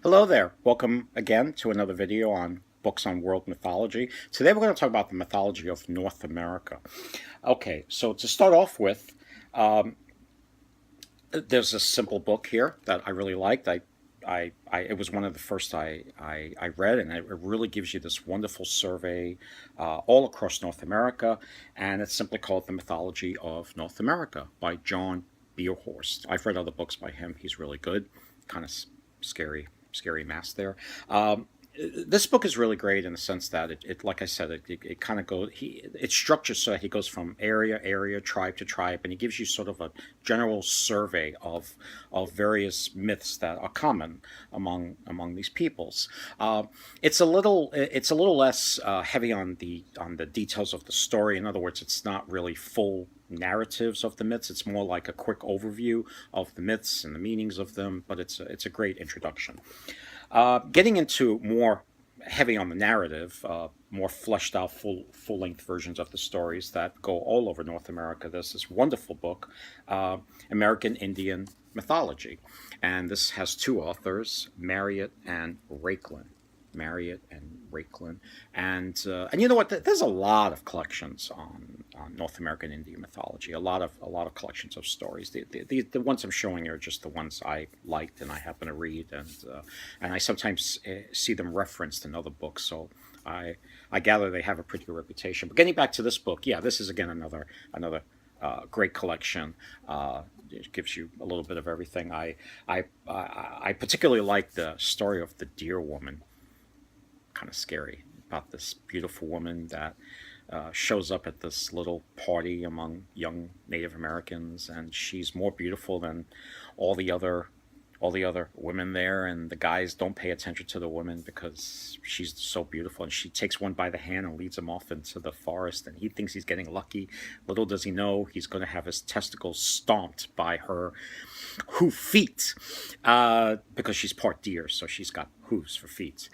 Hello there. Welcome again to another video on books on world mythology. Today we're going to talk about the mythology of North America. Okay, so to start off with, um, there's a simple book here that I really liked. It was one of the first I read, and it really gives you this wonderful survey all across North America, and it's simply called The Mythology of North America by John Bierhorst. I've read other books by him. He's really good. Kind of scary mass there. This book is really great in the sense that like I said, it kind of goes, it's structured so that he goes from area, tribe to tribe, and he gives you sort of a general survey of various myths that are common among these peoples. It's a little less heavy on the details of the story. In other words, it's not really full narratives of the myths. It's more like a quick overview of the myths and the meanings of them, but it's a great introduction. Getting into more heavy on the narrative, more fleshed out, full length versions of the stories that go all over North America. There's this wonderful book, American Indian Mythology, and this has two authors, Marriott and Rachlin. Marriott and Rachlin, and you know what? There's a lot of collections on North American Indian mythology. A lot of collections of stories. The ones I'm showing are just the ones I liked and I happen to read, and I sometimes see them referenced in other books. So I gather they have a pretty good reputation. But getting back to this book, yeah, this is again another great collection. It gives you a little bit of everything. I particularly like the story of the deer woman. Kind of scary about this beautiful woman that shows up at this little party among young Native Americans, and she's more beautiful than all the other all the other women there, and the guys don't pay attention to the woman because she's so beautiful, and she takes one by the hand and leads him off into the forest, and he thinks he's getting lucky. Little does he know he's going to have his testicles stomped by her hoof feet, because she's part deer, so she's got hooves for feet.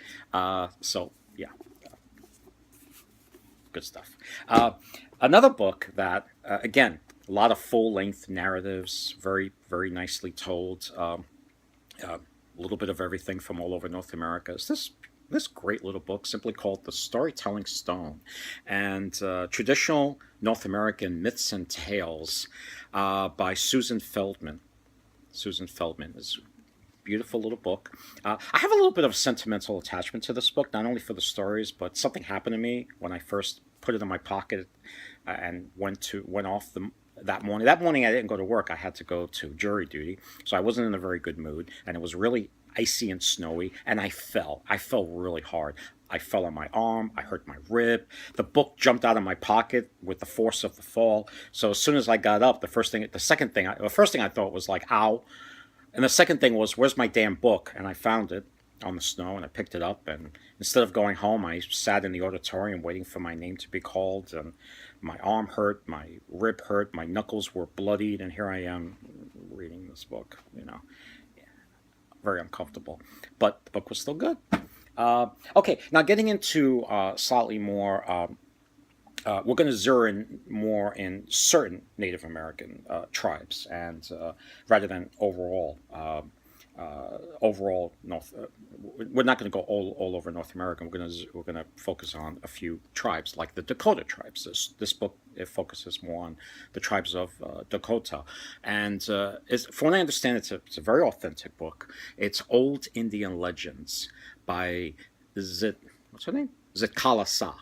So yeah, good stuff. Another book that, again, a lot of full-length narratives, very nicely told. A little bit of everything from all over North America. Is this great little book, simply called The Storytelling Stone, and Traditional North American Myths and Tales, by Susan Feldman. Susan Feldman is a beautiful little book. I have a little bit of a sentimental attachment to this book, not only for the stories, but something happened to me when I first put it in my pocket and went off that morning. That morning I didn't go to work. I had to go to jury duty, so I wasn't in a very good mood, and it was really icy and snowy, and I fell. I fell really hard. I fell on my arm. I hurt my rib. The book jumped out of my pocket with the force of the fall. So as soon as I got up, the first thing I thought was like, "Ow!" And the second thing was, "Where's my damn book?" And I found it on the snow, and I picked it up, and instead of going home, I sat in the auditorium waiting for my name to be called, and my arm hurt, my rib hurt, my knuckles were bloodied, and here I am reading this book, very uncomfortable. But the book was still good. Okay, now getting into slightly more, we're going to zero in more in certain Native American tribes, and rather than overall North. We're not going to go all over North America. We're going to focus on a few tribes, like the Dakota tribes. This book, it focuses more on the tribes of Dakota, and from what I understand, it's a very authentic book. It's Old Indian Legends by what's her name? Zitkala-Sa.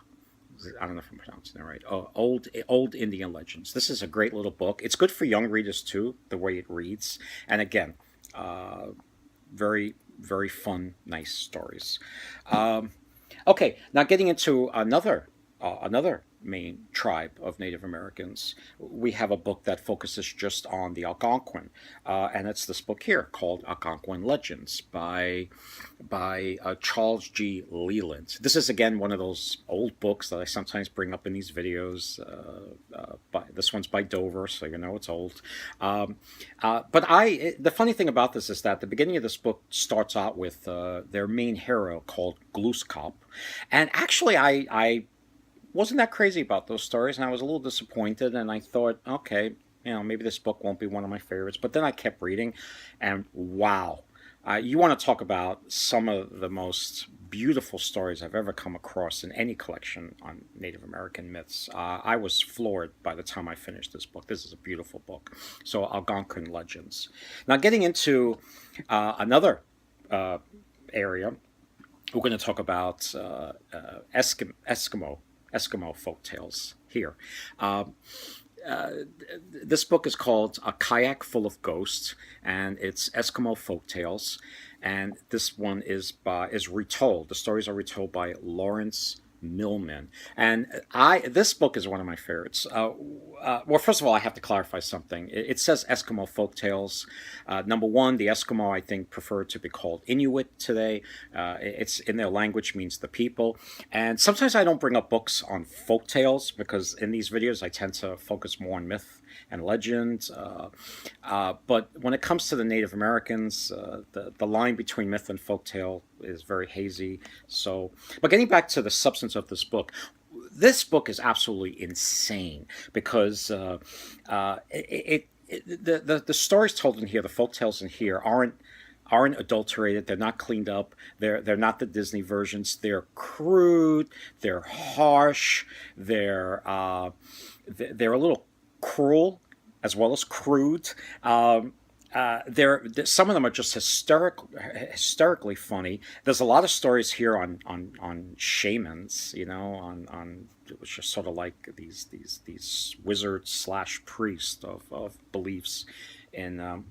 I don't know if I'm pronouncing that right. Oh, old Indian Legends. This is a great little book. It's good for young readers too, the way it reads, and again, very fun, nice stories. Okay, now getting into another main tribe of Native Americans, we have a book that focuses just on the Algonquin, and it's this book here called Algonquin Legends by Charles G. Leland. This is again one of those old books that I sometimes bring up in these videos. This one's by Dover, so you know it's old. But the funny thing about this is that the beginning of this book starts out with their main hero called Glooskap, and actually I wasn't that crazy about those stories, and I was a little disappointed, and I thought, okay, maybe this book won't be one of my favorites. But then I kept reading, and wow, You want to talk about some of the most beautiful stories I've ever come across in any collection on Native American myths. I was floored by the time I finished this book. This is a beautiful book. So, Algonquin Legends. Now, getting into another uh, area, we're going to talk about Eskimo folk tales here. Um, uh, this book is called A Kayak Full of Ghosts, and it's Eskimo folk tales. And this one is retold. The stories are retold by Lawrence Millman, and I this book is one of my favorites. Well, first of all, I have to clarify something. It says Eskimo folk tales. Number one, the Eskimo I think prefer to be called Inuit today. It's in their language means the people. And sometimes I don't bring up books on folk tales because in these videos I tend to focus more on myth and legend. But when it comes to the Native Americans, the line between myth and folktale is very hazy. So, but getting back to the substance of this book is absolutely insane because the stories told in here, the folk tales in here, aren't adulterated. They're not cleaned up. They're not the Disney versions. They're crude. They're harsh. They're a little cruel as well as crude. Some of them are just hysterically funny. There's a lot of stories here on shamans, on which are sort of like these wizards slash priests of beliefs in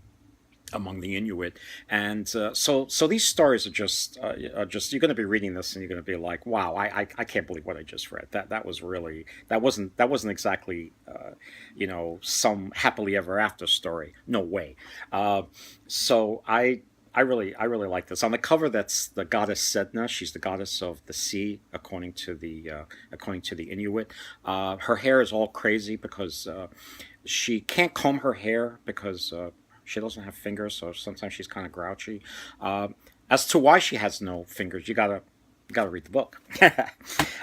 among the Inuit, and so these stories are just you're going to be reading this and you're going to be like, wow, I can't believe what I just read. That was really that wasn't exactly some happily ever after story. No way. So I really like this. On the cover, that's the goddess Sedna. She's the goddess of the sea, according to the Inuit. Her hair is all crazy because she can't comb her hair because she doesn't have fingers, so sometimes she's kind of grouchy. As to why she has no fingers, you gotta read the book.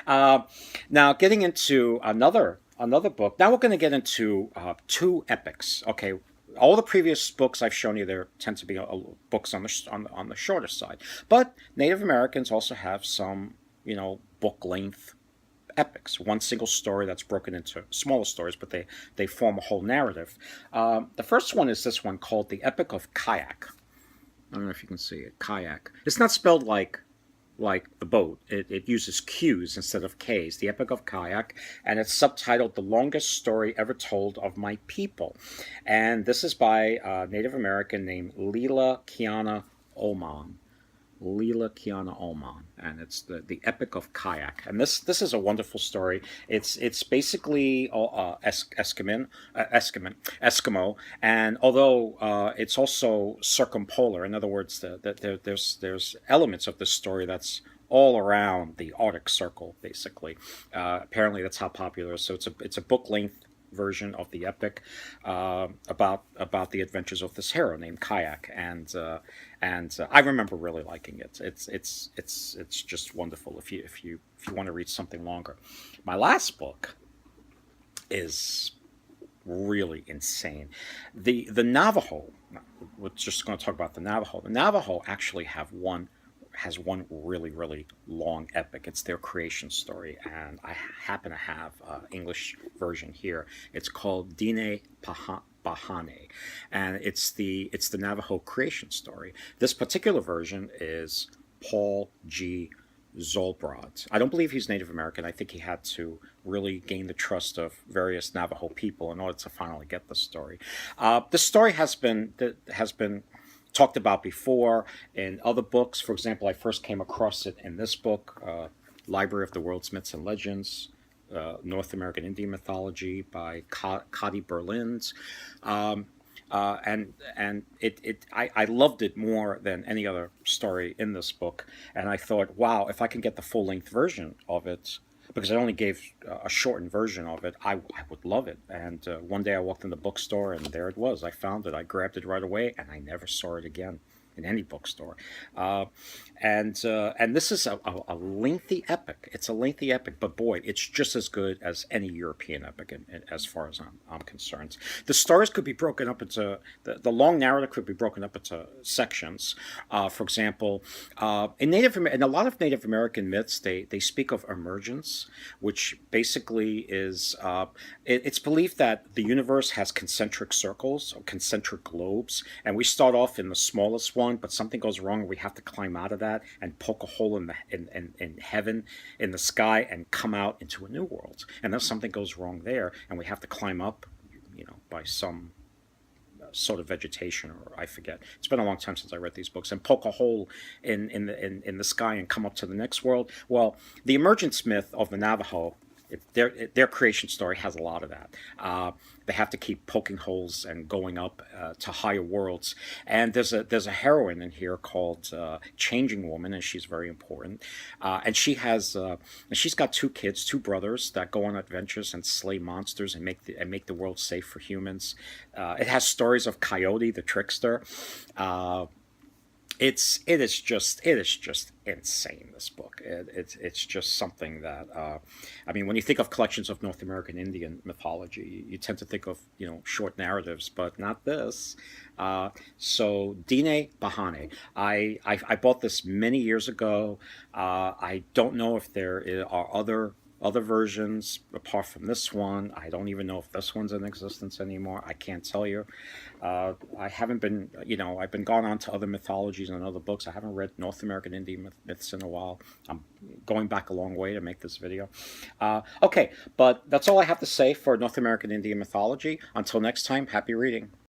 uh, Now, getting into another book. Now we're going to get into two epics. Okay, all the previous books I've shown you there tend to be books on the shorter side, but Native Americans also have some book length epics, one single story that's broken into smaller stories, but they form a whole narrative. The first one is this one called the Epic of Qayaq. I don't know if you can see it. Kayak. It's not spelled like the boat. It uses Q's instead of K's. The Epic of Qayaq, and it's subtitled "The Longest Story Ever Told of My People," and this is by a Native American named Lela, Kiana, Oman. Lela, Kiana, Oman, and it's the Epic of Qayaq. And this is a wonderful story. It's basically Eskimo, and although it's also circumpolar, in other words, there's elements of this story that's all around the Arctic Circle, basically. Apparently, that's how popular it is. So it's a book length version of the epic about the adventures of this hero named Kayak, and I remember really liking it. It's just wonderful if you want to read something longer. My last book is really insane. The Navajo. We're just going to talk about the Navajo. The Navajo actually has one really really long epic. It's their creation story, and I happen to have an English version here. It's called Dine Bahane, and it's the Navajo creation story. This particular version is Paul G. Zolbrod. I don't believe he's Native American. I think he had to really gain the trust of various Navajo people in order to finally get the story. The story has been talked about before in other books. For example, I first came across it in this book, Library of the World's Myths and Legends, North American Indian Mythology by Cottie Burland. Um, I loved it more than any other story in this book. And I thought, wow, if I can get the full length version of it, because I only gave a shortened version of it, I would love it. And one day I walked in the bookstore and there it was. I found it. I grabbed it right away and I never saw it again. in any bookstore. Uh, and this is a lengthy epic. It's a lengthy epic, but boy, it's just as good as any European epic, as far as I'm concerned. The stories could be broken up into the long narrative could be broken up into sections. For example, in a lot of Native American myths, they speak of emergence, which basically is it's believed that the universe has concentric circles or concentric globes, and we start off in the smallest one, but something goes wrong, and we have to climb out of that and poke a hole in heaven, in the sky, and come out into a new world. And then something goes wrong there, and we have to climb up, by some sort of vegetation, or I forget. It's been a long time since I read these books, and poke a hole in the sky and come up to the next world. Well, the emergence myth of the Navajo, their creation story has a lot of that. They have to keep poking holes and going up to higher worlds. And there's a heroine in here called Changing Woman, and she's very important. And she's got two kids, two brothers that go on adventures and slay monsters and make the world safe for humans. It has stories of Coyote the trickster. It is just insane. This book, it's just something that I mean, when you think of collections of North American Indian mythology, you tend to think of short narratives, but not this. So Dine Bahane, I bought this many years ago. I don't know if are other versions apart from this one. I don't even know if this one's in existence anymore. I can't tell you. I haven't been, I've been gone on to other mythologies and other books. I haven't read North American Indian myths in a while. I'm going back a long way to make this video. Okay, but that's all I have to say for North American Indian mythology. Until next time, happy reading.